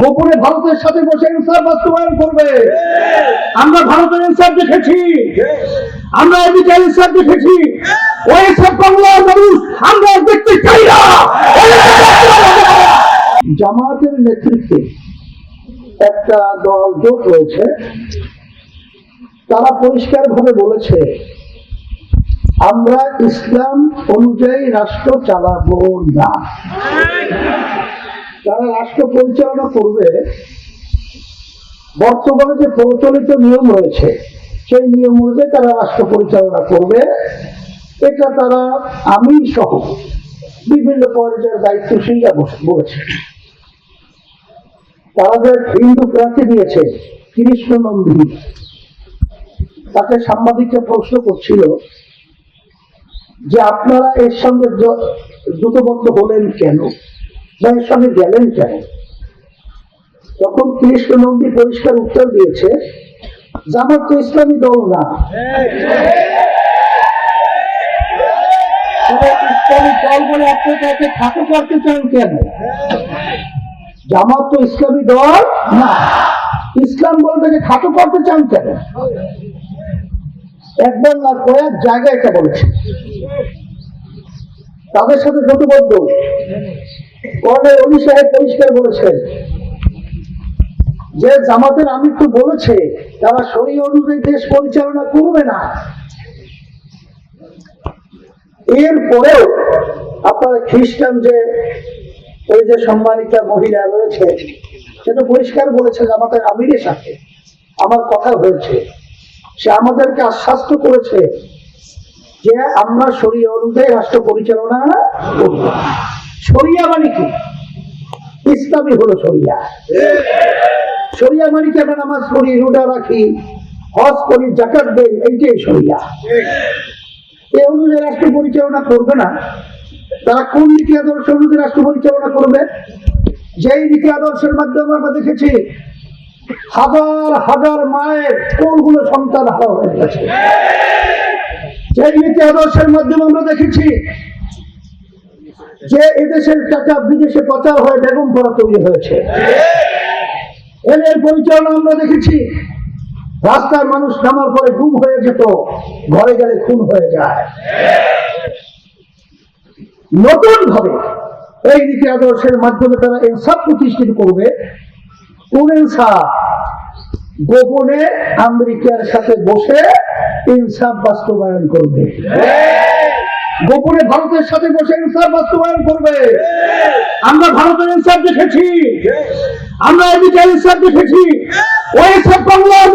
গোপনে ভারতের সাথে বসে ইনসাফ বাস্তবায়ন করবে। আমরা ভারতের ইনসাফ দেখেছি, আমরা এদিকে ইনসাফ দেখেছি, ওই সব বাংলার মানুষ আমরা দেখতে চাই না। জামাতের নেতৃত্বে একটা দল জোট রয়েছে, তারা পরিষ্কার ভাবে বলেছে আমরা ইসলাম অনুযায়ী রাষ্ট্র চালাবো না। তারা রাষ্ট্র পরিচালনা করবে বর্তমানে যে প্রচলিত নিয়ম রয়েছে সেই নিয়ম অনুযায়ী তারা রাষ্ট্র পরিচালনা করবে। এটা তারা আমির সহ বিভিন্ন পর্যায়ের দায়িত্বশীলরা বলেছে। তারা যে হিন্দু প্রার্থী দিয়েছে কৃষ্ণ নন্দী, তাকে সাংবাদিকরা প্রশ্ন করছিল যে আপনারা এর সঙ্গে জোটবদ্ধ হলেন কেন বা এর সঙ্গে গেলেন কেন? তখন কৃষ্ণ নন্দী পরিষ্কার উত্তর দিয়েছে, জামাত তো ইসলামী দল না। ইসলামী দল বলে আপনি তাকে খাটো করতে চান কেন? জামাত তো ইসলামী দল না, ইসলাম বলে তাকে খাটো করতে চান কেন? একবার না কয়েক জায়গায় এটা বলেছে। তাদের সাথে জোটবদ্ধ কর্নেল অলি সাহেব পরিষ্কার বলেছেন যে জামাতের আমির তো বলেছে তারা শরীয়ত অনুযায়ী দেশ পরিচালনা করবে না। এরপরেও আপনারা খ্রিস্টান যে ওই যে সম্মানিতা মহিলা রয়েছে সেটা পরিষ্কার বলেছে জামাতের আমিরের সাথে আমার কথা হয়েছে, সে আমাদেরকে আশ্বস্ত করেছে যে আমরা শরিয়া অনুযায়ী রাষ্ট্র পরিচালনা করব। শরিয়া মানে কি? ইসলামী হলো শরিয়া। শরিয়া মানে কি? আমরা নামাজ পড়ি, রোজা রাখি, হজ করি, যাকাত দেই, এইটাই শরিয়া। এই অনুযায়ী রাষ্ট্র পরিচালনা করবে না। তারা কোন নীতি আদর্শ অনুযায়ী রাষ্ট্র পরিচালনা করবে? যেই নীতি আদর্শের মাধ্যমে আমরা দেখেছি হাজার হাজার মায়ের কোনগুলো সন্তান হারা হয়ে গেছে, সেই নীতি আদর্শের মাধ্যমে আমরা দেখেছি যে এদেশের টাকা বিদেশে পাচার হয়ে বেগম পড়া তৈরি হয়েছে। এদের পরিচালনা আমরা দেখেছি রাস্তার মানুষ নামার পরে গুম হয়ে যেত, ঘরে গেলে খুন হয়ে যায়। নতুন ভাবে এই নীতি আদর্শের মাধ্যমে তারা ইনসাফ প্রতিষ্ঠিত করবে। কোন ইনসাফ? গোপনে আমেরিকার সাথে বসে ইনসাফ বাস্তবায়ন করবে, গোপনে ভারতের সাথে বসে ইনসাফ বাস্তবায়ন করবে। আমরা ভারতের ইনসাফ দেখেছি, আমরা এদিকে ইনসাফ দেখেছি, ওই সব বাংলার